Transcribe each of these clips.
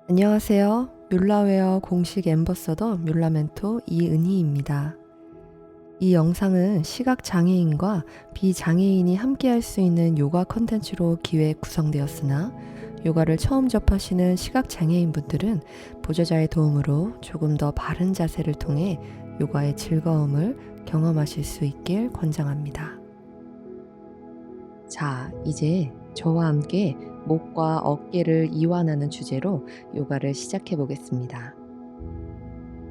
안녕하세요. 뮬라웨어 공식 앰버서더 뮬라멘토 이은희입니다. 이 영상은 시각장애인과 비장애인이 함께할 수 있는 요가 컨텐츠로 기획 구성되었으나 요가를 처음 접하시는 시각장애인분들은 보조자의 도움으로 조금 더 바른 자세를 통해 요가의 즐거움을 경험하실 수 있길 권장합니다. 자, 이제 저와 함께 목과 어깨를 이완하는 주제로 요가를 시작해 보겠습니다.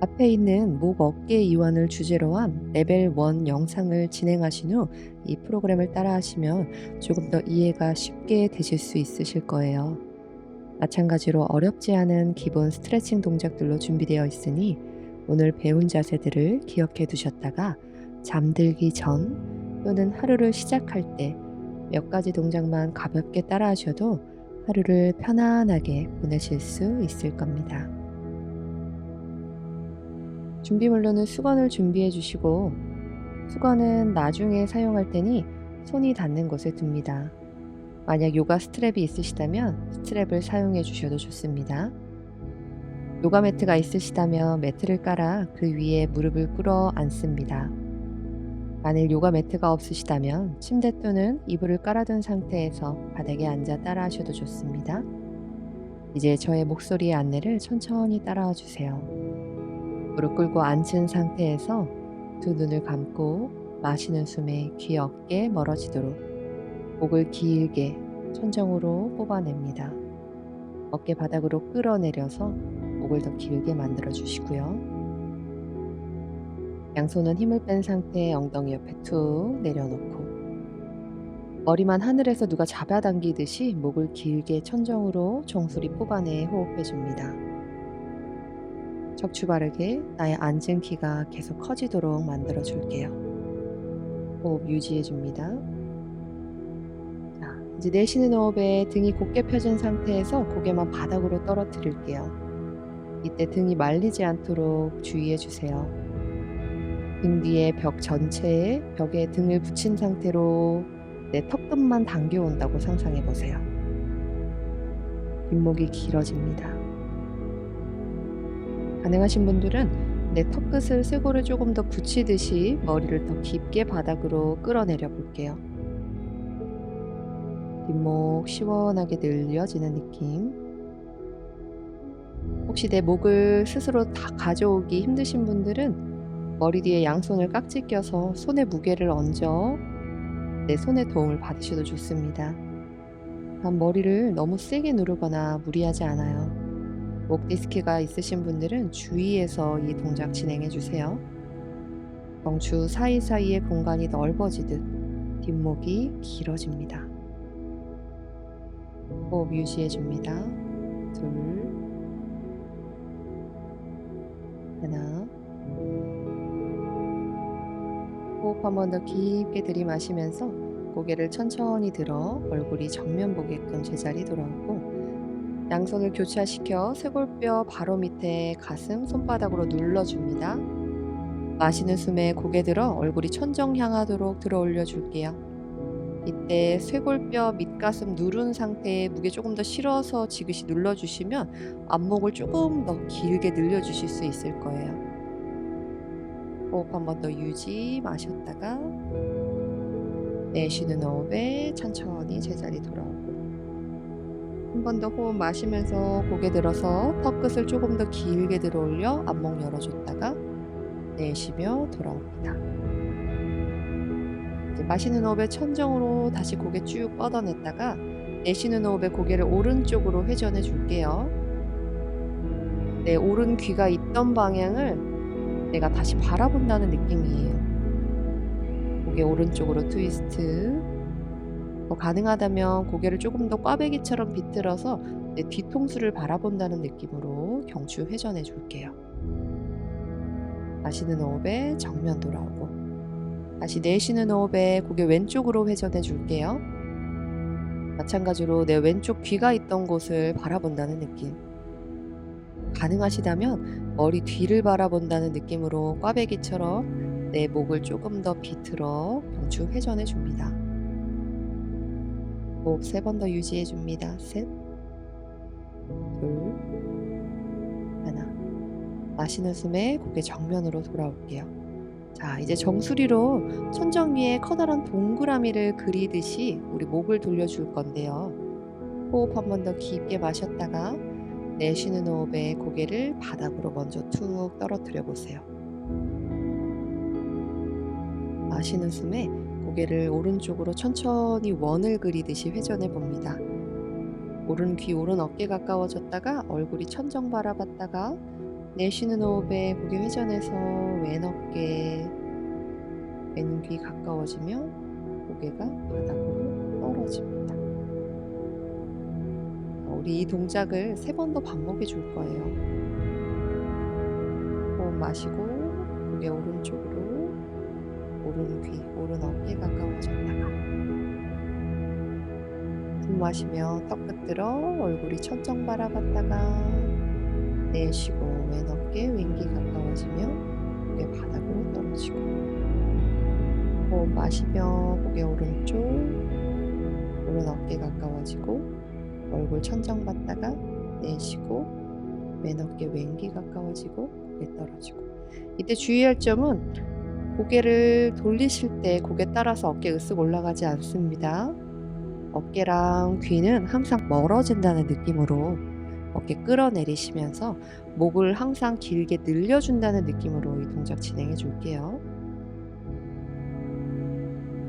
앞에 있는 목 어깨 이완을 주제로 한 레벨 1 영상을 진행하신 후 이 프로그램을 따라 하시면 조금 더 이해가 쉽게 되실 수 있으실 거예요. 마찬가지로 어렵지 않은 기본 스트레칭 동작들로 준비되어 있으니 오늘 배운 자세들을 기억해 두셨다가 잠들기 전 또는 하루를 시작할 때 몇 가지 동작만 가볍게 따라 하셔도 하루를 편안하게 보내실 수 있을 겁니다. 준비물로는 수건을 준비해 주시고 수건은 나중에 사용할 테니 손이 닿는 곳에 둡니다. 만약 요가 스트랩이 있으시다면 스트랩을 사용해 주셔도 좋습니다. 요가 매트가 있으시다면 매트를 깔아 그 위에 무릎을 꿇어 앉습니다. 만일 요가 매트가 없으시다면 침대 또는 이불을 깔아둔 상태에서 바닥에 앉아 따라 하셔도 좋습니다. 이제 저의 목소리의 안내를 천천히 따라와 주세요. 무릎 꿇고 앉은 상태에서 두 눈을 감고 마시는 숨에 귀 어깨 멀어지도록 목을 길게 천정으로 뽑아냅니다. 어깨 바닥으로 끌어내려서 목을 더 길게 만들어 주시고요. 양손은 힘을 뺀 상태에 엉덩이 옆에 툭 내려놓고 머리만 하늘에서 누가 잡아당기듯이 목을 길게 천정으로 정수리 뽑아내 호흡해 줍니다. 척추 바르게 나의 앉은 키가 계속 커지도록 만들어 줄게요. 호흡 유지해 줍니다. 자, 이제 내쉬는 호흡에 등이 곧게 펴진 상태에서 고개만 바닥으로 떨어뜨릴게요. 이때 등이 말리지 않도록 주의해 주세요. 등 뒤에 벽 전체에 벽에 등을 붙인 상태로 내 턱끝만 당겨온다고 상상해 보세요. 뒷목이 길어집니다. 가능하신 분들은 내 턱끝을 쇄골을 조금 더 붙이듯이 머리를 더 깊게 바닥으로 끌어내려 볼게요. 뒷목 시원하게 늘려지는 느낌. 혹시 내 목을 스스로 다 가져오기 힘드신 분들은 머리 뒤에 양손을 깍지 껴서 손에 무게를 얹어 내 손의 도움을 받으셔도 좋습니다. 단 머리를 너무 세게 누르거나 무리하지 않아요. 목 디스크가 있으신 분들은 주의해서 이 동작 진행해 주세요. 경추 사이사이의 공간이 넓어지듯 뒷목이 길어집니다. 호흡 유지해 줍니다. 둘, 하나. 호흡 한 번 더 깊게 들이마시면서 고개를 천천히 들어 얼굴이 정면 보게끔 제자리 돌아오고 양손을 교차시켜 쇄골뼈 바로 밑에 가슴 손바닥으로 눌러줍니다. 마시는 숨에 고개 들어 얼굴이 천정 향하도록 들어 올려줄게요. 이때 쇄골뼈 밑가슴 누른 상태에 무게 조금 더 실어서 지그시 눌러주시면 앞목을 조금 더 길게 늘려주실 수 있을 거예요. 호흡 한 번 더 유지 마셨다가 내쉬는 호흡에 천천히 제자리 돌아오고 한 번 더 호흡 마시면서 고개 들어서 턱끝을 조금 더 길게 들어 올려 앞목 열어줬다가 내쉬며 돌아옵니다. 이제 마시는 호흡에 천정으로 다시 고개 쭉 뻗어냈다가 내쉬는 호흡에 고개를 오른쪽으로 회전해 줄게요. 내 오른 귀가 있던 방향을 내가 다시 바라본다는 느낌이에요. 고개 오른쪽으로 트위스트. 가능하다면 고개를 조금 더 꽈배기처럼 비틀어서 내 뒤통수를 바라본다는 느낌으로 경추 회전해 줄게요. 마시는 호흡에 정면 돌아오고 다시 내쉬는 호흡에 고개 왼쪽으로 회전해 줄게요. 마찬가지로 내 왼쪽 귀가 있던 곳을 바라본다는 느낌. 가능하시다면 머리 뒤를 바라본다는 느낌으로 꽈배기처럼 내 목을 조금 더 비틀어 경추 회전해 줍니다. 호흡 3번 더 유지해 줍니다. 셋, 둘, 마시는 숨에 고개 정면으로 돌아올게요. 자, 이제 정수리로 천정 위에 커다란 동그라미를 그리듯이 우리 목을 돌려줄 건데요. 호흡 한 번 더 깊게 마셨다가 내쉬는 호흡에 고개를 바닥으로 먼저 툭 떨어뜨려 보세요. 마시는 숨에 고개를 오른쪽으로 천천히 원을 그리듯이 회전해 봅니다. 오른 귀, 오른 어깨 가까워졌다가 얼굴이 천정 바라봤다가 내쉬는 호흡에 고개 회전해서 왼 어깨, 왼 귀 가까워지며 고개가 바닥으로 떨어집니다. 우리 이 동작을 3번 더 반복해 줄 거예요. 호흡 마시고 고개 오른쪽으로, 오른 귀, 오른 어깨 가까워졌다가 숨 마시며 턱 끝들어 얼굴이 천정 바라봤다가 내쉬고 왼 어깨, 왼 귀 가까워지며 고개 바닥으로 떨어지고 호흡 마시며 고개 오른쪽, 오른 어깨 가까워지고 얼굴 천정 받다가 내쉬고 왼 어깨, 왼 귀 가까워지고 고개 떨어지고 이때 주의할 점은 고개를 돌리실 때 고개 따라서 어깨 으쓱 올라가지 않습니다. 어깨랑 귀는 항상 멀어진다는 느낌으로 어깨 끌어내리시면서 목을 항상 길게 늘려준다는 느낌으로 이 동작 진행해 줄게요.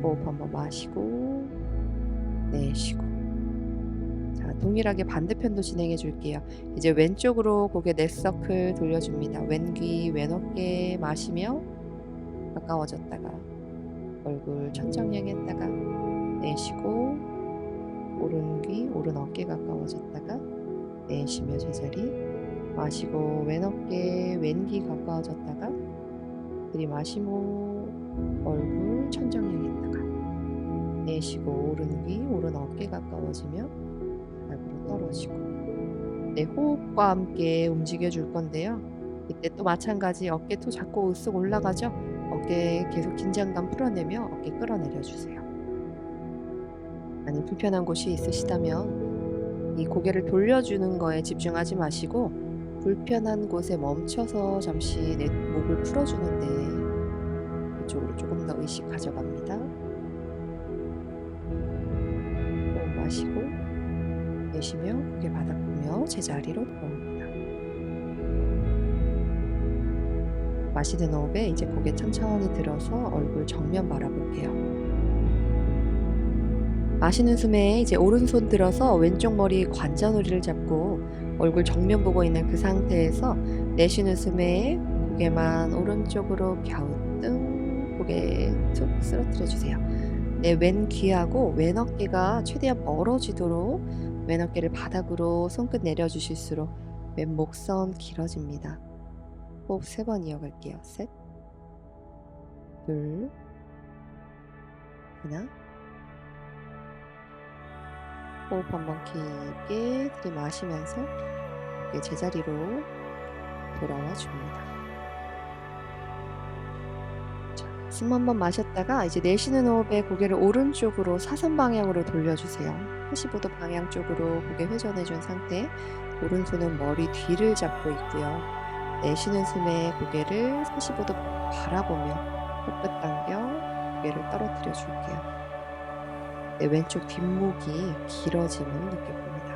호흡 한번 마시고 내쉬고. 자, 동일하게 반대편도 진행해 줄게요. 이제 왼쪽으로 고개 넷서클 돌려줍니다. 왼 귀, 왼 어깨 마시며 가까워졌다가 얼굴 천장 향했다가 내쉬고 오른 귀, 오른 어깨 가까워졌다가 내쉬며 제자리 마시고 왼 어깨, 왼 귀 가까워졌다가 들이마시고 얼굴 천장 향했다가 내쉬고 오른 귀, 오른 어깨 가까워지며 바닥으로 떨어지고 네, 호흡과 함께 움직여 줄 건데요. 이때 또 마찬가지 어깨도 자꾸 으쓱 올라가죠. 어깨 계속 긴장감 풀어내며 어깨 끌어내려 주세요. 만약 불편한 곳이 있으시다면 이 고개를 돌려주는 거에 집중하지 마시고 불편한 곳에 멈춰서 잠시 내 목을 풀어주는데 이쪽으로 조금 더 의식 가져갑니다. 호흡 마시고 내쉬며 고개 바닥 보며 제자리로 돌아옵니다. 마시는 호흡에 이제 고개 천천히 들어서 얼굴 정면 바라볼게요. 마시는 숨에 이제 오른손 들어서 왼쪽 머리 관자놀이를 잡고 얼굴 정면 보고 있는 그 상태에서 내쉬는 숨에 고개만 오른쪽으로 갸우뚱 고개 툭 쓰러뜨려 주세요. 네, 왼 귀하고 왼 어깨가 최대한 멀어지도록 왼 어깨를 바닥으로 손끝 내려주실수록 왼 목선 길어집니다. 호흡 3번 이어갈게요. 셋, 둘, 하나. 호흡 한번 깊게 들이마시면서 제자리로 돌아와 줍니다. 자, 숨 한번 마셨다가 이제 내쉬는 호흡에 고개를 오른쪽으로 사선 방향으로 돌려주세요. 45도 방향 쪽으로 고개 회전해준 상태, 오른손은 머리 뒤를 잡고 있고요. 내쉬는 숨에 고개를 45도 바라보며 코끝 당겨 고개를 떨어뜨려 줄게요. 내 왼쪽 뒷목이 길어짐을 느껴봅니다.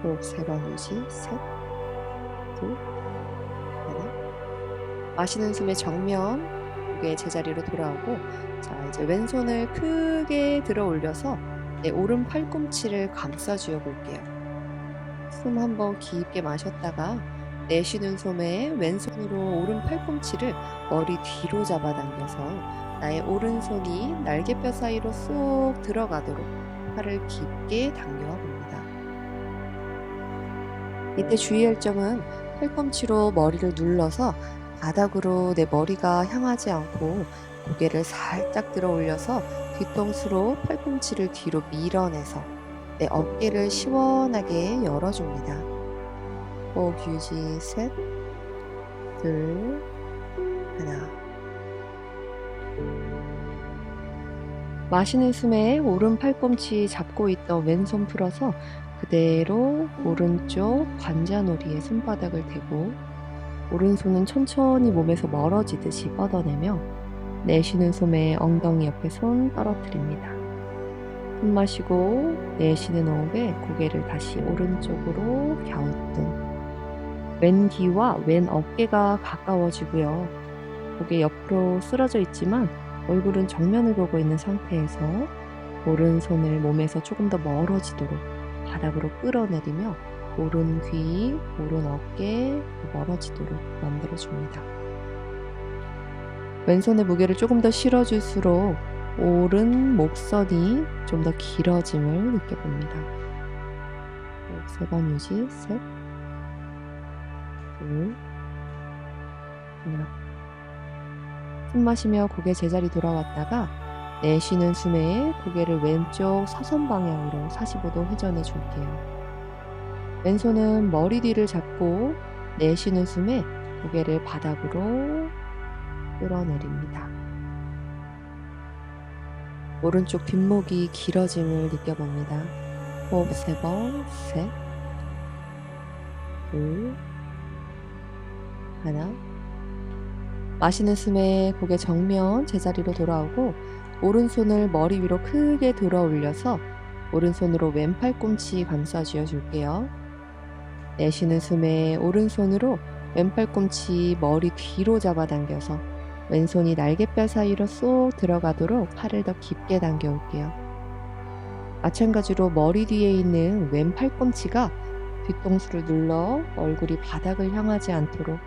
호흡 3번 유지. 셋, 둘, 하나. 마시는 숨에 정면 고개 제자리로 돌아오고 자, 이제 왼손을 크게 들어 올려서 내 오른 팔꿈치를 감싸 주어 볼게요. 숨 한번 깊게 마셨다가 내쉬는 숨에 왼손으로 오른 팔꿈치를 머리 뒤로 잡아당겨서 나의 오른손이 날개뼈 사이로 쏙 들어가도록 팔을 깊게 당겨와 봅니다. 이때 주의할 점은 팔꿈치로 머리를 눌러서 바닥으로 내 머리가 향하지 않고 고개를 살짝 들어 올려서 뒤통수로 팔꿈치를 뒤로 밀어내서 내 어깨를 시원하게 열어줍니다. 호흡 유지. 셋, 둘, 하나. 마시는 숨에 오른 팔꿈치 잡고 있던 왼손 풀어서 그대로 오른쪽 관자놀이에 손바닥을 대고 오른손은 천천히 몸에서 멀어지듯이 뻗어내며 내쉬는 숨에 엉덩이 옆에 손 떨어뜨립니다. 숨 마시고 내쉬는 호흡에 고개를 다시 오른쪽으로 갸우뚱. 왼 귀와 왼 어깨가 가까워지고요. 고개 옆으로 쓰러져 있지만 얼굴은 정면을 보고 있는 상태에서 오른손을 몸에서 조금 더 멀어지도록 바닥으로 끌어내리며 오른 귀, 오른 어깨 멀어지도록 만들어줍니다. 왼손의 무게를 조금 더 실어줄수록 오른 목선이 좀 더 길어짐을 느껴봅니다. 3번 유지, 셋, 둘, 하나. 숨 마시며 고개 제자리 돌아왔다가 내쉬는 숨에 고개를 왼쪽 사선 방향으로 45도 회전해 줄게요. 왼손은 머리 뒤를 잡고 내쉬는 숨에 고개를 바닥으로 끌어내립니다. 오른쪽 뒷목이 길어짐을 느껴봅니다. 호흡 3번, 셋, 둘, 하나. 마시는 숨에 고개 정면 제자리로 돌아오고 오른손을 머리 위로 크게 들어 올려서 오른손으로 왼 팔꿈치 감싸 줄게요. 내쉬는 숨에 오른손으로 왼 팔꿈치 머리 뒤로 잡아당겨서 왼손이 날개뼈 사이로 쏙 들어가도록 팔을 더 깊게 당겨 올게요. 마찬가지로 머리 뒤에 있는 왼 팔꿈치가 뒤통수를 눌러 얼굴이 바닥을 향하지 않도록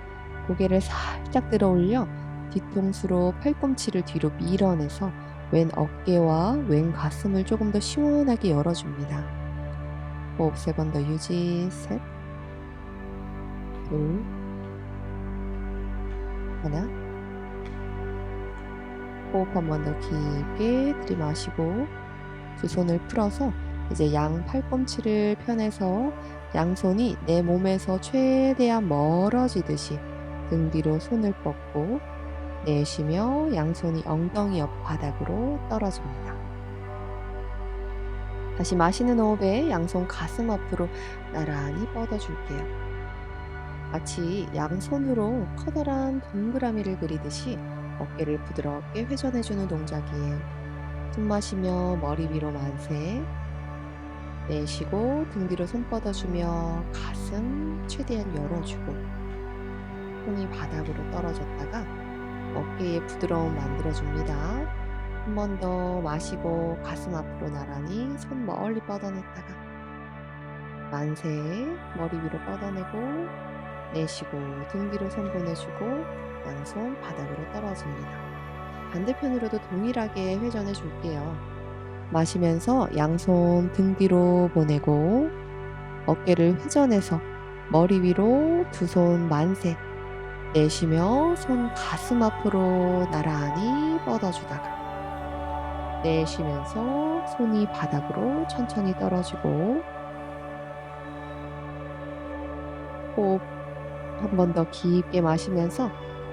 고개를 살짝 들어 올려 뒤통수로 팔꿈치를 뒤로 밀어내서 왼 어깨와 왼 가슴을 조금 더 시원하게 열어줍니다. 호흡 3번 더 유지, 셋, 둘, 하나. 호흡 한 번 더 깊게 들이마시고 두 손을 풀어서 이제 양 팔꿈치를 펴내서 양손이 내 몸에서 최대한 멀어지듯이 등 뒤로 손을 뻗고 내쉬며 양손이 엉덩이 옆 바닥으로 떨어집니다. 다시 마시는 호흡에 양손 가슴 앞으로 나란히 뻗어줄게요. 마치 양손으로 커다란 동그라미를 그리듯이 어깨를 부드럽게 회전해주는 동작이에요. 숨 마시며 머리 위로 만세, 내쉬고 등 뒤로 손 뻗어주며 가슴 최대한 열어주고 손이 바닥으로 떨어졌다가 어깨에 부드러움 만들어줍니다. 한 번 더 마시고 가슴 앞으로 나란히 손 멀리 뻗어냈다가 만세, 머리 위로 뻗어내고 내쉬고 등 뒤로 손 보내주고 양손 바닥으로 떨어집니다. 반대편으로도 동일하게 회전해 줄게요. 마시면서 양손 등 뒤로 보내고 어깨를 회전해서 머리 위로 두 손 만세, 내쉬며 손 가슴 앞으로 나란히 뻗어주다가 내쉬면서 손이 바닥으로 천천히 떨어지고 호흡 한 번 더 깊게 마시면서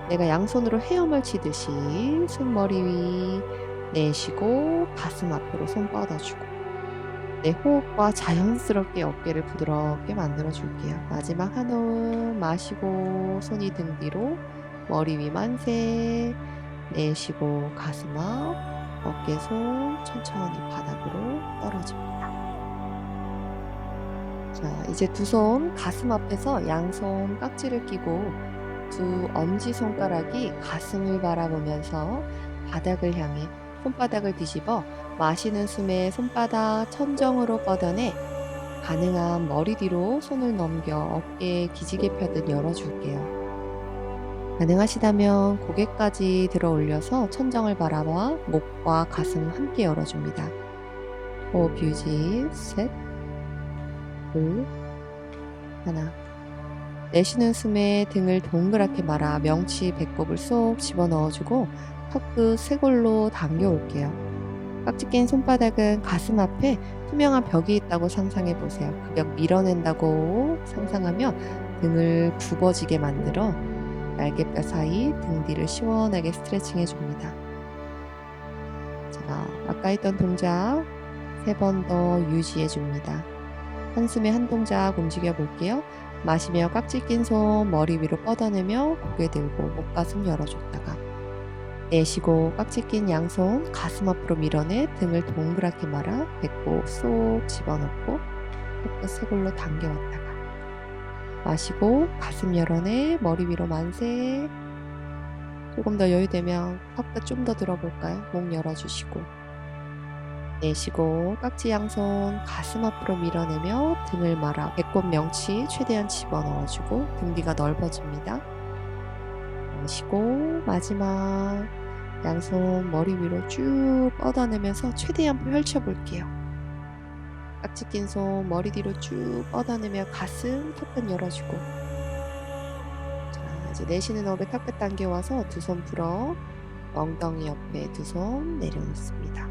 내가 양손으로 헤엄을 치듯이 손머리 위 내쉬고 가슴 앞으로 손 뻗어주고 내 호흡과 자연스럽게 어깨를 부드럽게 만들어 줄게요. 마지막 한 호흡 마시고 손이 등 뒤로 머리 위 만세, 내쉬고 가슴 앞 어깨 손 천천히 바닥으로 떨어집니다. 자, 이제 두 손 가슴 앞에서 양손 깍지를 끼고 두 엄지손가락이 가슴을 바라보면서 바닥을 향해 손바닥을 뒤집어 마시는 숨에 손바닥 천정으로 뻗어내 가능한 머리 뒤로 손을 넘겨 어깨에 기지개 펴듯 열어줄게요. 가능하시다면 고개까지 들어 올려서 천정을 바라봐 목과 가슴 함께 열어줍니다. 호흡 유지, 셋, 둘, 하나. 내쉬는 숨에 등을 동그랗게 말아 명치 배꼽을 쏙 집어넣어주고 턱끝 쇄골로 당겨올게요. 깍지 낀 손바닥은 가슴 앞에 투명한 벽이 있다고 상상해보세요. 그 벽 밀어낸다고 상상하며 등을 굽어지게 만들어 날개뼈 사이 등 뒤를 시원하게 스트레칭 해줍니다. 자, 아까 했던 동작 3번 더 유지해줍니다. 한숨에 한 동작 움직여 볼게요. 마시며 깍지 낀 손 머리 위로 뻗어내며 고개 들고 목가슴 열어줬다가 내쉬고 깍지 낀 양손 가슴 앞으로 밀어내 등을 동그랗게 말아 배꼽 쏙 집어넣고 턱끝 쇄골로 당겨왔다가 마시고 가슴 열어내 머리 위로 만세. 조금 더 여유되면 턱끝 좀 더 들어볼까요? 목 열어주시고 내쉬고 깍지 양손 가슴 앞으로 밀어내며 등을 말아 배꼽 명치 최대한 집어넣어주고 등 뒤가 넓어집니다. 내쉬고 마지막 양손 머리 위로 쭉 뻗어내면서 최대한 펼쳐볼게요. 깍지 낀 손 머리 뒤로 쭉 뻗어내며 가슴 턱끝 열어주고 자 이제 내쉬는 호흡에 턱끝 당겨와서 두 손 풀어 엉덩이 옆에 두 손 내려놓습니다.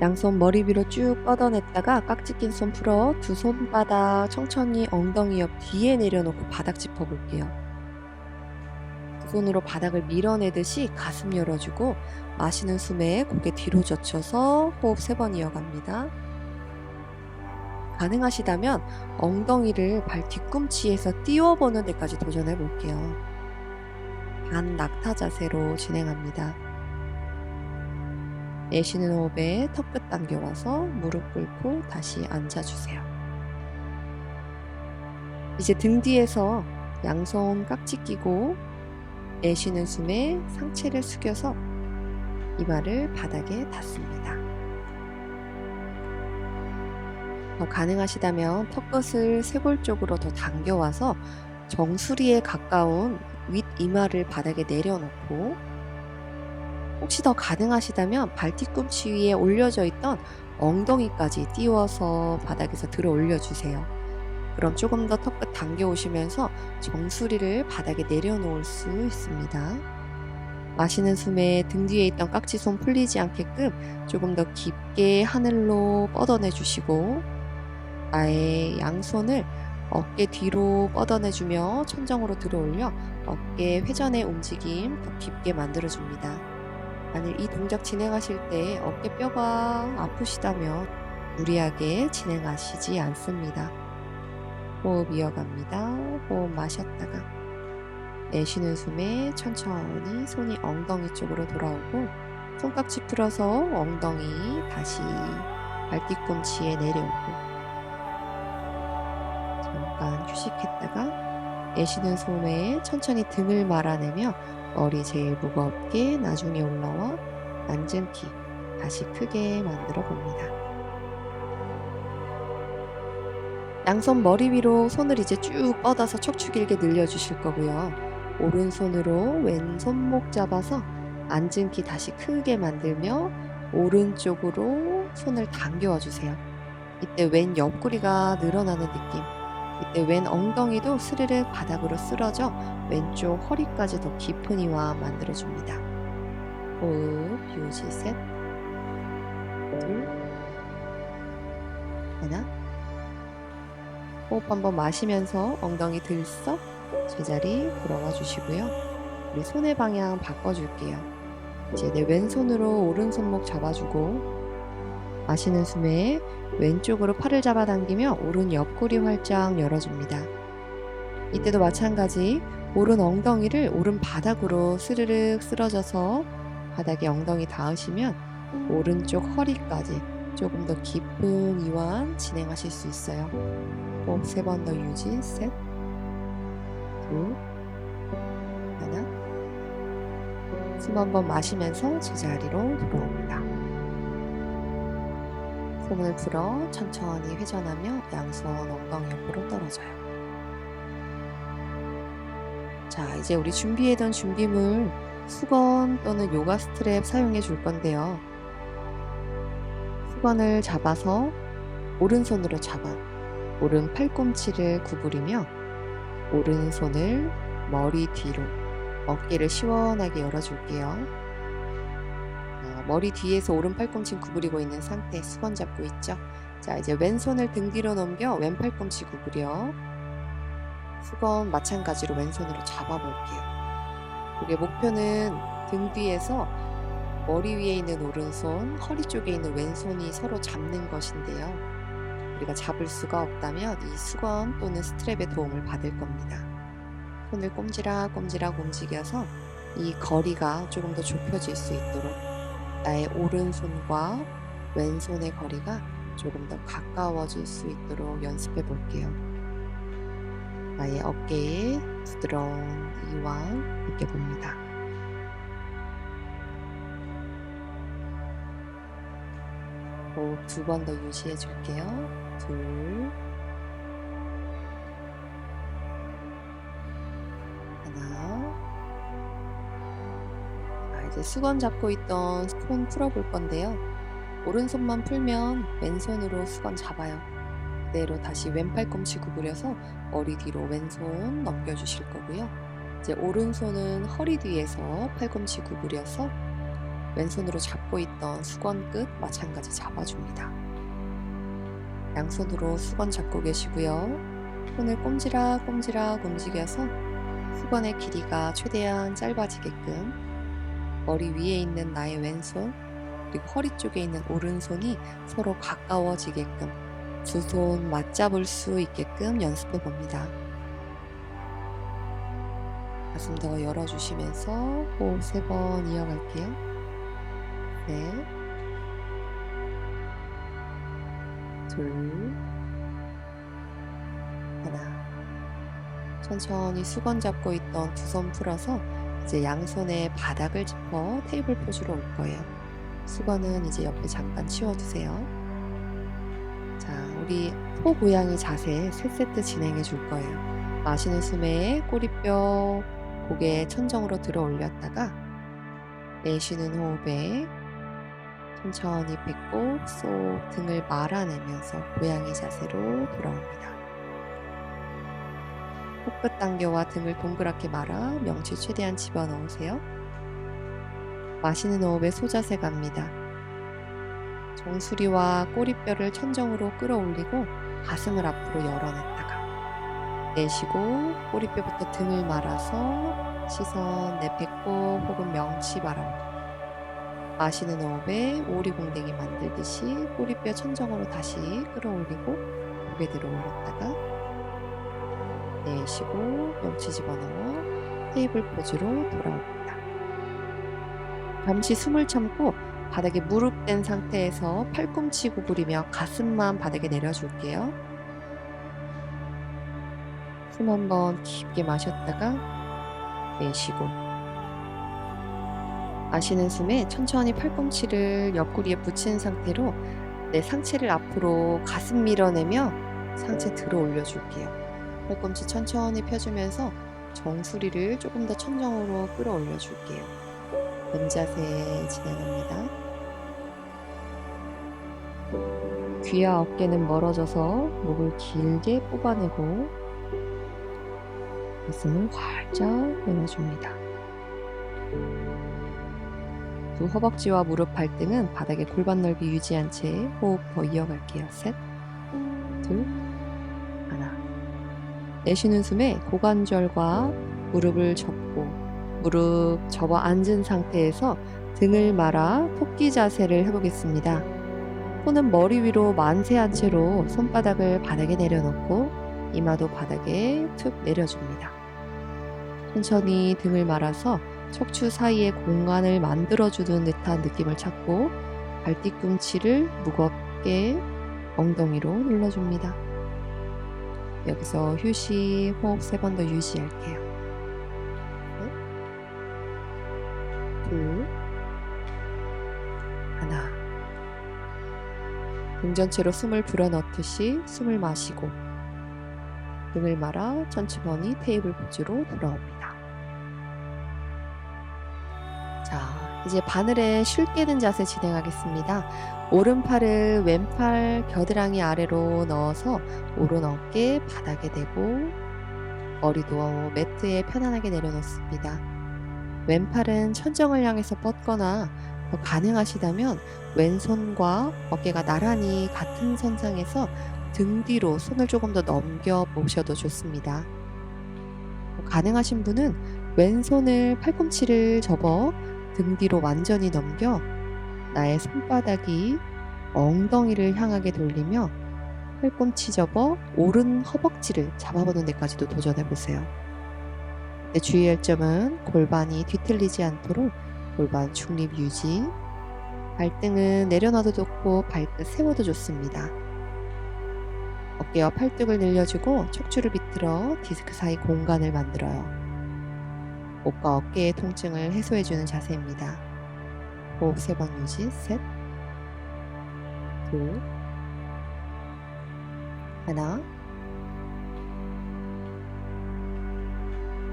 양손 머리 위로 쭉 뻗어냈다가 깍지 낀 손 풀어 두 손바닥 천천히 엉덩이 옆 뒤에 내려놓고 바닥 짚어볼게요. 두 손으로 바닥을 밀어내듯이 가슴 열어주고 마시는 숨에 고개 뒤로 젖혀서 호흡 3번 이어갑니다. 가능하시다면 엉덩이를 발 뒤꿈치에서 띄워보는 데까지 도전해 볼게요. 반 낙타 자세로 진행합니다. 내쉬는 호흡에 턱끝 당겨와서 무릎 꿇고 다시 앉아주세요. 이제 등 뒤에서 양손 깍지 끼고 내쉬는 숨에 상체를 숙여서 이마를 바닥에 닿습니다. 더 가능하시다면 턱끝을 쇄골 쪽으로 더 당겨와서 정수리에 가까운 윗 이마를 바닥에 내려놓고 혹시 더 가능하시다면 발 뒤꿈치 위에 올려져 있던 엉덩이까지 띄워서 바닥에서 들어 올려주세요. 그럼 조금 더 턱끝 당겨 오시면서 정수리를 바닥에 내려놓을 수 있습니다. 마시는 숨에 등 뒤에 있던 깍지손 풀리지 않게끔 조금 더 깊게 하늘로 뻗어내 주시고 나의 양손을 어깨 뒤로 뻗어내주며 천정으로 들어올려 어깨 회전의 움직임 더 깊게 만들어줍니다. 만일 이 동작 진행하실 때 어깨뼈가 아프시다면 무리하게 진행하시지 않습니다. 호흡 이어갑니다. 호흡 마셨다가 내쉬는 숨에 천천히 손이 엉덩이 쪽으로 돌아오고 손깍지 풀어서 엉덩이 다시 발뒤꿈치에 내려오고 잠깐 휴식했다가 내쉬는 숨에 천천히 등을 말아내며 머리 제일 무겁게 나중에 올라와 앉은 키 다시 크게 만들어 봅니다. 양손 머리 위로 손을 이제 쭉 뻗어서 척추 길게 늘려주실 거고요. 오른손으로 왼 손목 잡아서 앉은 키 다시 크게 만들며 오른쪽으로 손을 당겨와 주세요. 이때 왼 옆구리가 늘어나는 느낌. 이때 왼 엉덩이도 스르륵 바닥으로 쓰러져 왼쪽 허리까지 더 깊은 이완 만들어줍니다. 호흡 유지 셋, 둘, 하나. 호흡 한번 마시면서 엉덩이 들썩 제자리 돌아와 주시고요. 우리 손의 방향 바꿔줄게요. 이제 내 왼손으로 오른손목 잡아주고 마시는 숨에 왼쪽으로 팔을 잡아당기며 오른 옆구리 활짝 열어줍니다. 이때도 마찬가지 오른 엉덩이를 오른 바닥으로 스르륵 쓰러져서 바닥에 엉덩이 닿으시면 오른쪽 허리까지 조금 더 깊은 이완 진행하실 수 있어요. 호흡 3번 더 유지. 셋, 둘, 하나. 숨 한번 마시면서 제자리로 돌아옵니다. 손을 풀어 천천히 회전하며 양손 엉덩이 옆으로 떨어져요. 자, 이제 우리 준비해둔 준비물 수건 또는 요가 스트랩 사용해 줄 건데요. 수건을 잡아서 오른손으로 잡아 오른 팔꿈치를 구부리며 오른손을 머리 뒤로 어깨를 시원하게 열어줄게요. 머리 뒤에서 오른 팔꿈치 구부리고 있는 상태 수건 잡고 있죠. 자, 이제 왼손을 등 뒤로 넘겨 왼 팔꿈치 구부려 수건 마찬가지로 왼손으로 잡아볼게요. 우리의 목표는 등 뒤에서 머리 위에 있는 오른손, 허리 쪽에 있는 왼손이 서로 잡는 것인데요. 우리가 잡을 수가 없다면 이 수건 또는 스트랩의 도움을 받을 겁니다. 손을 꼼지락꼼지락 움직여서 이 거리가 조금 더 좁혀질 수 있도록 나의 오른손과 왼손의 거리가 조금 더 가까워질 수 있도록 연습해 볼게요. 나의 어깨에 부드러운 이완 느껴봅니다. 호흡 2번 더 유지해 줄게요. 둘, 하나. 이제 수건 잡고 있던 손 풀어볼 건데요. 오른손만 풀면 왼손으로 수건 잡아요. 그대로 다시 왼팔 꿈치 구부려서 머리 뒤로 왼손 넘겨주실 거고요. 이제 오른손은 허리 뒤에서 팔꿈치 구부려서 왼손으로 잡고 있던 수건 끝 마찬가지 잡아줍니다. 양손으로 수건 잡고 계시고요. 손을 꼼지락꼼지락 움직여서 수건의 길이가 최대한 짧아지게끔 머리 위에 있는 나의 왼손 그리고 허리 쪽에 있는 오른손이 서로 가까워지게끔 두 손 맞잡을 수 있게끔 연습해 봅니다. 가슴 더 열어주시면서 호흡 3번 이어갈게요. 넷, 둘, 하나. 천천히 수건 잡고 있던 두 손 풀어서 이제 양손에 바닥을 짚어 테이블 포즈로 올 거예요. 수건은 이제 옆에 잠깐 치워두세요. 자, 우리 소 고양이 자세 3세트 진행해 줄 거예요. 마시는 숨에 꼬리뼈 고개 천정으로 들어 올렸다가 내쉬는 호흡에 천천히 배꼽 쏙 등을 말아내면서 고양이 자세로 돌아옵니다. 코끝 당겨와 등을 동그랗게 말아 명치 최대한 집어넣으세요. 마시는 호흡에 소자세 갑니다. 정수리와 꼬리뼈를 천정으로 끌어올리고 가슴을 앞으로 열어냈다가 내쉬고 꼬리뼈부터 등을 말아서 시선 내 배꼽 혹은 명치 바라보고 마시는 호흡에 오리공댕이 만들듯이 꼬리뼈 천정으로 다시 끌어올리고 고개 들어 올렸다가 내쉬고 명치 집어넣어 테이블 포즈로 돌아옵니다. 잠시 숨을 참고 바닥에 무릎 댄 상태에서 팔꿈치 구부리며 가슴만 바닥에 내려줄게요. 숨 한번 깊게 마셨다가 내쉬고 마시는 숨에 천천히 팔꿈치를 옆구리에 붙인 상태로 내 상체를 앞으로 가슴 밀어내며 상체 들어 올려줄게요. 팔꿈치 천천히 펴주면서 정수리를 조금 더 천정으로 끌어올려 줄게요. 뱀자세 진행합니다. 귀와 어깨는 멀어져서 목을 길게 뽑아내고 가슴을 활짝 열어줍니다. 두 허벅지와 무릎 발등은 바닥에 골반 넓이 유지한 채 호흡 더 이어갈게요. 셋, 둘, 하나. 내쉬는 숨에 고관절과 무릎을 접고 무릎 접어 앉은 상태에서 등을 말아 토끼 자세를 해보겠습니다. 손은 머리 위로 만세한 채로 손바닥을 바닥에 내려놓고 이마도 바닥에 툭 내려줍니다. 천천히 등을 말아서 척추 사이에 공간을 만들어주는 듯한 느낌을 찾고 발 뒤꿈치를 무겁게 엉덩이로 눌러줍니다. 여기서 휴식, 호흡 3번 더 유지할게요. 넷, 둘, 하나. 등 전체로 숨을 불어넣듯이 숨을 마시고 등을 말아 천천히 테이블 포즈로 돌아옵니다. 자, 이제 바늘에 쉴 깨는 자세 진행하겠습니다. 오른팔을 왼팔 겨드랑이 아래로 넣어서 오른 어깨 바닥에 대고 머리도 매트에 편안하게 내려놓습니다. 왼팔은 천정을 향해서 뻗거나 더 가능하시다면 왼손과 어깨가 나란히 같은 선상에서 등 뒤로 손을 조금 더 넘겨 보셔도 좋습니다. 가능하신 분은 왼손을 팔꿈치를 접어 등 뒤로 완전히 넘겨 나의 손바닥이 엉덩이를 향하게 돌리며 팔꿈치 접어 오른 허벅지를 잡아보는 데까지도 도전해보세요. 주의할 점은 골반이 뒤틀리지 않도록 골반 중립 유지, 발등은 내려놔도 좋고 발끝 세워도 좋습니다. 어깨와 팔뚝을 늘려주고 척추를 비틀어 디스크 사이 공간을 만들어요. 목과 어깨의 통증을 해소해주는 자세입니다. 호흡 3번 유지. 셋, 둘, 하나.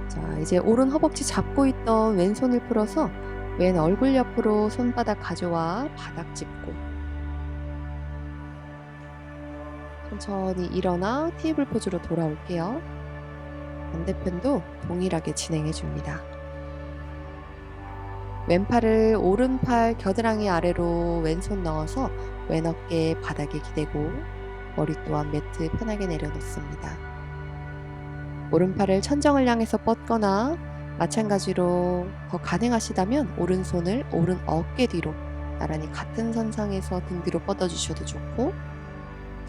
자, 이제 오른 허벅지 잡고 있던 왼손을 풀어서 왼 얼굴 옆으로 손바닥 가져와 바닥 짚고 천천히 일어나 테이블 포즈로 돌아올게요. 반대편도 동일하게 진행해 줍니다. 왼팔을 오른팔 겨드랑이 아래로 왼손 넣어서 왼 어깨 바닥에 기대고 머리 또한 매트 편하게 내려놓습니다. 오른팔을 천정을 향해서 뻗거나 마찬가지로 더 가능하시다면 오른손을 오른 어깨 뒤로 나란히 같은 선상에서 등 뒤로 뻗어주셔도 좋고,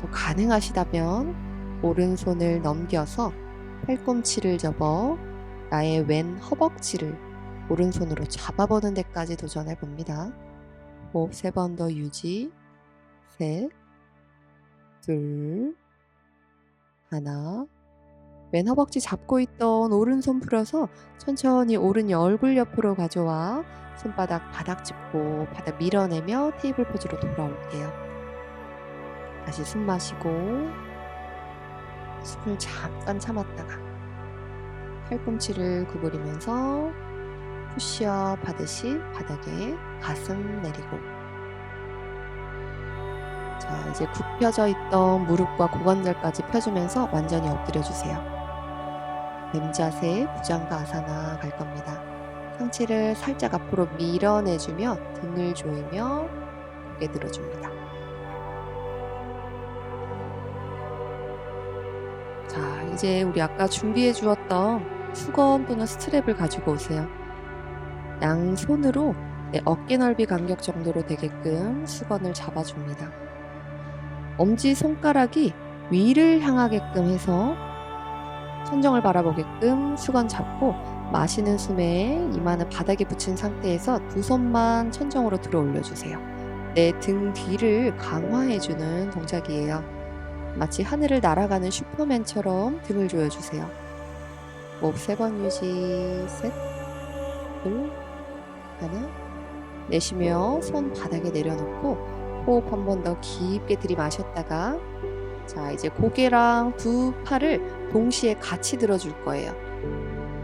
더 가능하시다면 오른손을 넘겨서 팔꿈치를 접어 나의 왼 허벅지를 오른손으로 잡아보는 데까지 도전해 봅니다. 호흡 3번 더 유지. 셋, 둘, 하나. 왼 허벅지 잡고 있던 오른손 풀어서 천천히 오른 얼굴 옆으로 가져와 손바닥 바닥 짚고 바닥 밀어내며 테이블 포즈로 돌아올게요. 다시 숨 마시고 숨을 잠깐 참았다가 팔꿈치를 구부리면서 푸시업 하듯이 바닥에 가슴 내리고, 자, 이제 굽혀져 있던 무릎과 고관절까지 펴주면서 완전히 엎드려주세요. 뱀자세 부장가 아사나 갈 겁니다. 상체를 살짝 앞으로 밀어내주며 등을 조이며 고개 들어줍니다. 자, 이제 우리 아까 준비해 주었던 수건 또는 스트랩을 가지고 오세요. 양손으로 내 어깨 넓이 간격 정도로 되게끔 수건을 잡아줍니다. 엄지손가락이 위를 향하게끔 해서 천정을 바라보게끔 수건 잡고 마시는 숨에 이마는 바닥에 붙인 상태에서 두 손만 천정으로 들어 올려주세요. 내 등 뒤를 강화해주는 동작이에요. 마치 하늘을 날아가는 슈퍼맨처럼 등을 조여주세요. 호흡 3번 유지. 셋, 둘, 하나. 내쉬며 손 바닥에 내려놓고 호흡 한 번 더 깊게 들이마셨다가, 자, 이제 고개랑 두 팔을 동시에 같이 들어줄 거예요.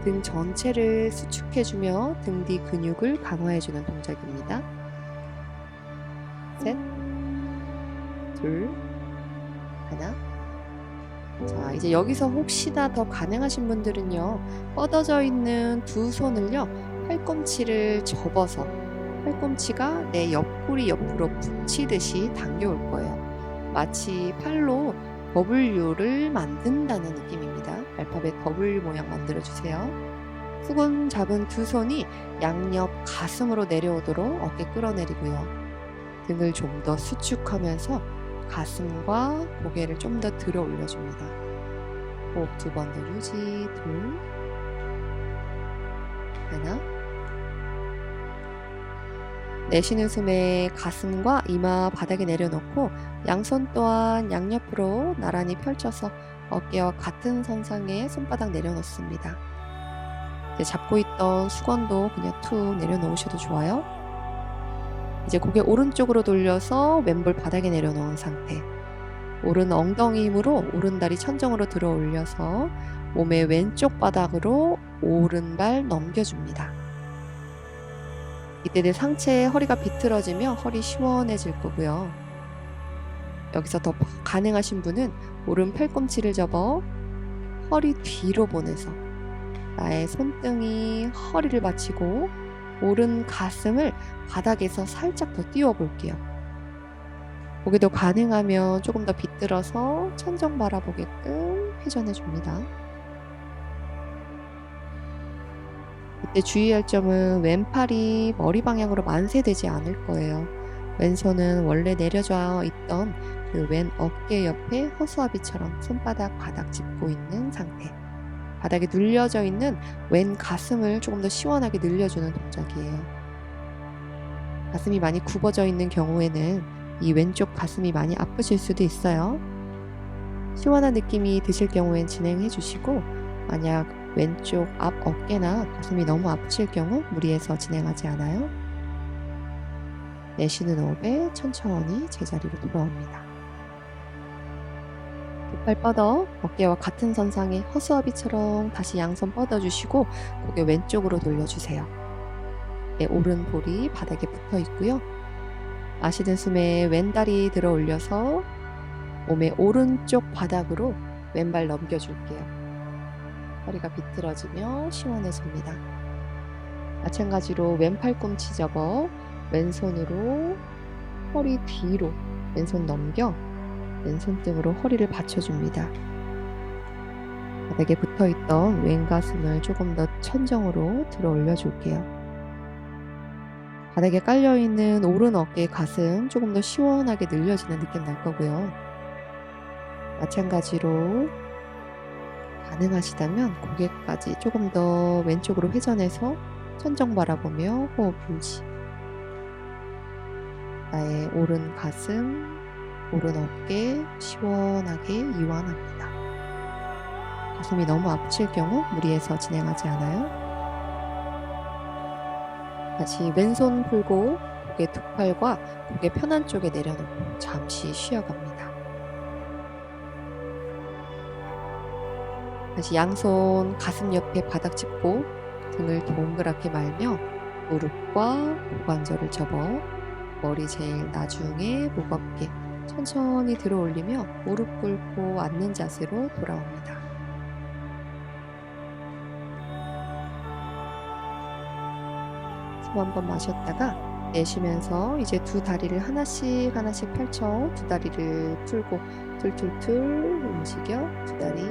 등 전체를 수축해주며 등 뒤 근육을 강화해주는 동작입니다. 셋, 둘, 하나. 자, 이제 여기서 혹시나 더 가능하신 분들은요, 뻗어져 있는 두 손을요, 팔꿈치를 접어서 팔꿈치가 내 옆구리 옆으로 붙이듯이 당겨올 거예요. 마치 팔로 W를 만든다는 느낌입니다. 알파벳 W 모양 만들어주세요. 수건 잡은 두 손이 양옆 가슴으로 내려오도록 어깨 끌어내리고요. 등을 좀 더 수축하면서 가슴과 고개를 좀 더 들어 올려줍니다. 호흡 2번 더 유지. 둘, 하나. 내쉬는 숨에 가슴과 이마 바닥에 내려놓고 양손 또한 양옆으로 나란히 펼쳐서 어깨와 같은 선상에 손바닥 내려놓습니다. 이제 잡고 있던 수건도 그냥 툭 내려놓으셔도 좋아요. 이제 고개 오른쪽으로 돌려서 왼볼 바닥에 내려놓은 상태. 오른 엉덩이 힘으로 오른다리 천정으로 들어 올려서 몸의 왼쪽 바닥으로 오른발 넘겨줍니다. 이때 내 상체에 허리가 비틀어지며 허리 시원해질 거고요. 여기서 더 가능하신 분은 오른 팔꿈치를 접어 허리 뒤로 보내서 나의 손등이 허리를 받치고 오른 가슴을 바닥에서 살짝 더 띄워 볼게요. 고개도 가능하면 조금 더 비틀어서 천정 바라보게끔 회전해 줍니다. 이때 주의할 점은 왼팔이 머리 방향으로 만세되지 않을 거예요. 왼손은 원래 내려져 있던 그 왼 어깨 옆에 허수아비처럼 손바닥 바닥 짚고 있는 상태. 바닥에 눌려져 있는 왼 가슴을 조금 더 시원하게 늘려주는 동작이에요. 가슴이 많이 굽어져 있는 경우에는 이 왼쪽 가슴이 많이 아프실 수도 있어요. 시원한 느낌이 드실 경우엔 진행해 주시고, 만약 왼쪽 앞 어깨나 가슴이 너무 아프실 경우 무리해서 진행하지 않아요. 내쉬는 호흡에 천천히 제자리로 돌아옵니다. 두 팔 뻗어 어깨와 같은 선상에 허수아비처럼 다시 양손 뻗어주시고 고개 왼쪽으로 돌려주세요. 내 오른 볼이 바닥에 붙어 있고요. 마시는 숨에 왼다리 들어 올려서 몸의 오른쪽 바닥으로 왼발 넘겨줄게요. 허리가 비틀어지며 시원해집니다. 마찬가지로 왼 팔꿈치 접어 왼손으로 허리 뒤로 왼손 넘겨 왼손등으로 허리를 받쳐줍니다. 바닥에 붙어있던 왼 가슴을 조금 더 천정으로 들어 올려줄게요. 바닥에 깔려있는 오른 어깨 가슴 조금 더 시원하게 늘려지는 느낌 날 거고요. 마찬가지로 가능하시다면 고개까지 조금 더 왼쪽으로 회전해서 천정 바라보며 호흡 유지. 나의 오른 가슴, 오른 어깨 시원하게 이완합니다. 가슴이 너무 아프실 경우 무리해서 진행하지 않아요. 다시 왼손 풀고 고개 두 팔과 고개 편한 쪽에 내려놓고 잠시 쉬어갑니다. 다시 양손 가슴 옆에 바닥 짚고 등을 동그랗게 말며 무릎과 고관절을 접어 머리 제일 나중에 무겁게 천천히 들어 올리며 무릎 꿇고 앉는 자세로 돌아옵니다. 숨 한번 마셨다가 내쉬면서 이제 두 다리를 하나씩 펼쳐 두 다리를 풀고 툴툴툴 움직여 두 다리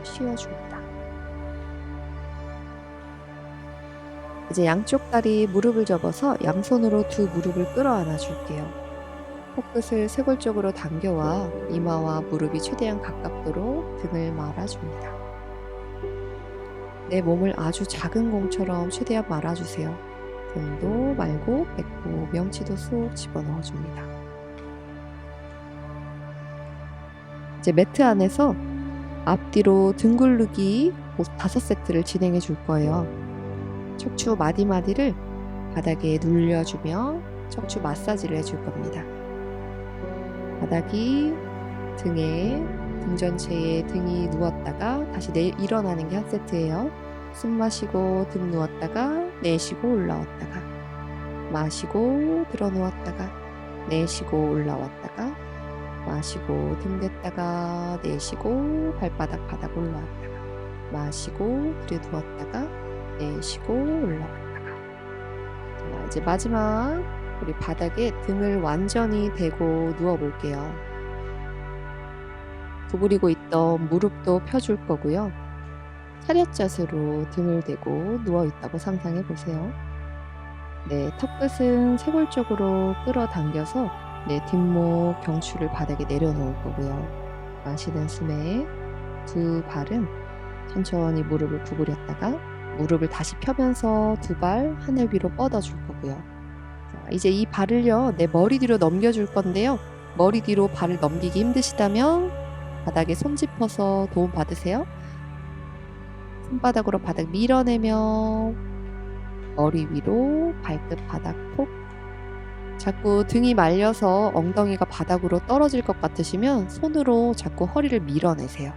쉬어줍니다. 이제 양쪽 다리 무릎을 접어서 양손으로 두 무릎을 끌어안아 줄게요. 코끝을 쇄골 쪽으로 당겨와 이마와 무릎이 최대한 가깝도록 등을 말아줍니다. 내 몸을 아주 작은 공처럼 최대한 말아주세요. 등도 말고 배꼽, 명치도 쏙 집어넣어줍니다. 이제 매트 안에서 앞뒤로 등 굴르기 5세트를 진행해 줄 거예요. 척추 마디마디를 바닥에 눌려주며 척추 마사지를 해줄 겁니다. 바닥이 등에 등 전체에 등이 누웠다가 다시 일어나는 게 한 세트예요. 숨 마시고 등 누웠다가 내쉬고 올라왔다가 마시고 들어 누웠다가 내쉬고 올라왔다가 마시고 등 댔다가 내쉬고 발바닥 바닥 올라왔다가 마시고 들여 누웠다가 내쉬고 올라왔다가. 자, 이제 마지막 우리 바닥에 등을 완전히 대고 누워 볼게요. 구부리고 있던 무릎도 펴줄 거고요. 차렷 자세로 등을 대고 누워 있다고 상상해 보세요. 네, 턱끝은 쇄골 쪽으로 끌어당겨서 내 뒷목 경추를 바닥에 내려놓을 거고요. 마시는 숨에 두 발은 천천히 무릎을 구부렸다가 무릎을 다시 펴면서 두 발 하늘 위로 뻗어줄 거고요. 자, 이제 이 발을요, 내 머리 뒤로 넘겨줄 건데요. 머리 뒤로 발을 넘기기 힘드시다면 바닥에 손 짚어서 도움 받으세요. 손바닥으로 바닥 밀어내며 머리 위로 발끝 바닥 톡. 자꾸 등이 말려서 엉덩이가 바닥으로 떨어질 것 같으시면 손으로 자꾸 허리를 밀어내세요.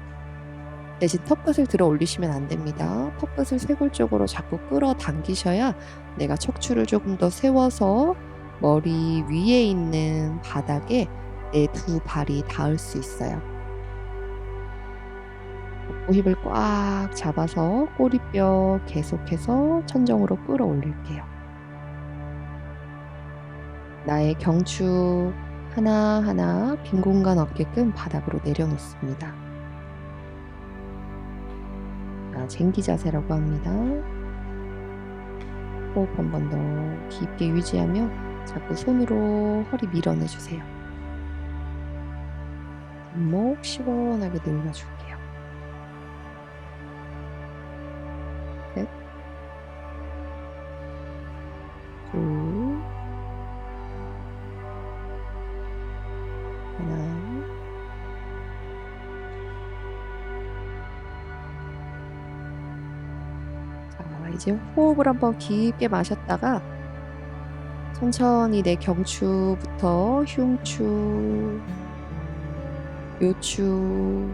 대신 턱끝을 들어 올리시면 안 됩니다. 턱끝을 쇄골 쪽으로 자꾸 끌어당기셔야 내가 척추를 조금 더 세워서 머리 위에 있는 바닥에 내 두 발이 닿을 수 있어요. 복부 힙을 꽉 잡아서 꼬리뼈 계속해서 천정으로 끌어올릴게요. 나의 경추 하나하나 빈 공간 없게끔 바닥으로 내려놓습니다. 쟁기 자세라고 합니다. 호흡 한 번 더 깊게 유지하며 자꾸 손으로 허리 밀어내주세요. 목 시원하게 늘려줄게요. 셋, 둘, 하나. 자, 이제 호흡을 한번 깊게 마셨다가 천천히 내 경추부터 흉추, 요추,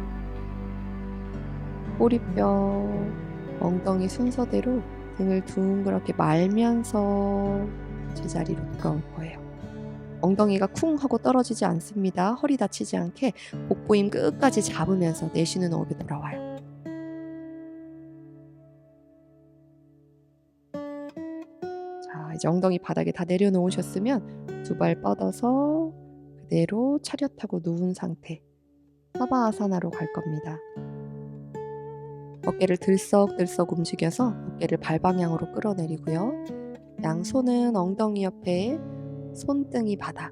꼬리뼈, 엉덩이 순서대로 등을 둥그렇게 말면서 제자리로 돌아올 거예요. 엉덩이가 쿵 하고 떨어지지 않습니다. 허리 다치지 않게 복부힘 끝까지 잡으면서 내쉬는 호흡에 돌아와요. 자, 이제 엉덩이 바닥에 다 내려놓으셨으면 두 발 뻗어서 그대로 차렷하고 누운 상태 사바아사나로 갈 겁니다. 어깨를 들썩들썩 움직여서 어깨를 발방향으로 끌어내리고요. 양손은 엉덩이 옆에 손등이 바닥,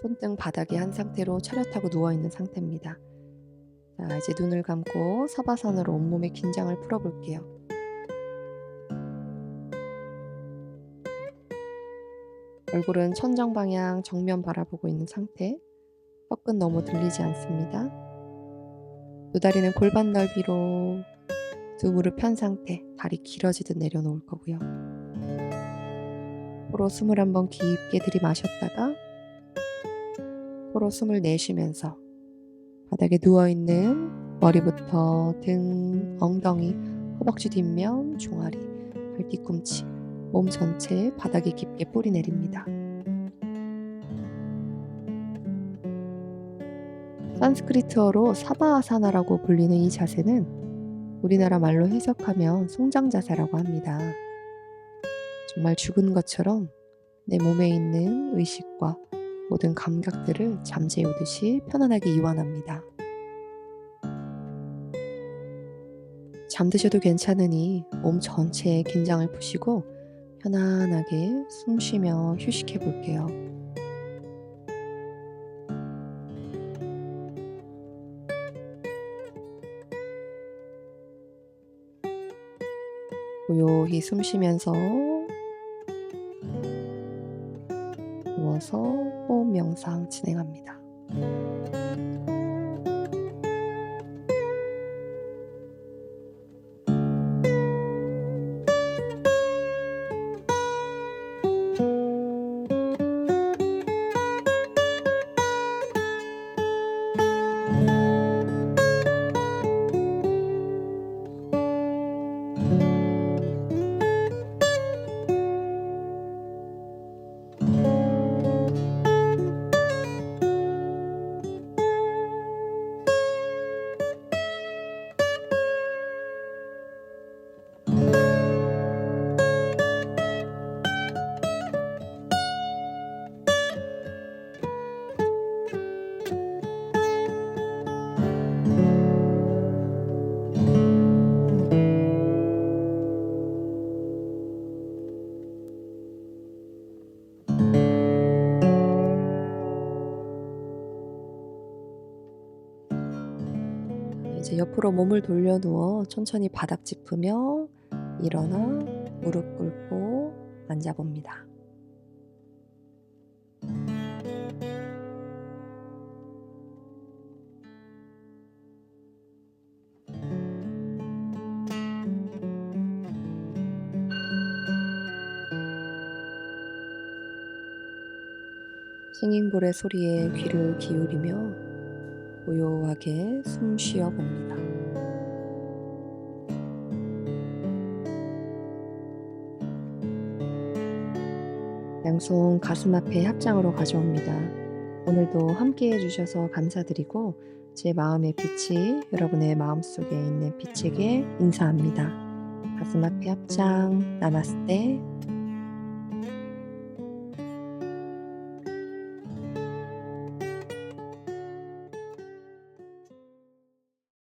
손등 바닥에 한 상태로 차렷하고 누워있는 상태입니다. 자, 이제 눈을 감고 사바산으로 온몸의 긴장을 풀어볼게요. 얼굴은 천정 방향 정면 바라보고 있는 상태. 턱은 너무 들리지 않습니다. 두 다리는 골반 넓이로 두 무릎 편 상태, 다리 길어지듯 내려놓을 거고요. 코로 숨을 한번 깊게 들이마셨다가 코로 숨을 내쉬면서 바닥에 누워있는 머리부터 등, 엉덩이, 허벅지 뒷면, 종아리, 발 뒤꿈치, 몸 전체에 바닥에 깊게 뿌리 내립니다. 산스크리트어로 사바아사나라고 불리는 이 자세는 우리나라 말로 해석하면 송장자세라고 합니다. 정말 죽은 것처럼 내 몸에 있는 의식과 모든 감각들을 잠재우듯이 편안하게 이완합니다. 잠드셔도 괜찮으니 몸 전체에 긴장을 푸시고 편안하게 숨 쉬며 휴식해 볼게요. 고요히 숨 쉬면서 누워서 호흡 명상 진행합니다. 이제 옆으로 몸을 돌려 누워 천천히 바닥 짚으며 일어나 무릎 꿇고 앉아봅니다. 싱잉볼의 소리에 귀를 기울이며 고요하게 숨 쉬어 봅니다. 양손 가슴 앞에 합장으로 가져옵니다. 오늘도 함께 해주셔서 감사드리고 제 마음의 빛이 여러분의 마음속에 있는 빛에게 인사합니다. 가슴 앞에 합장 나마스테.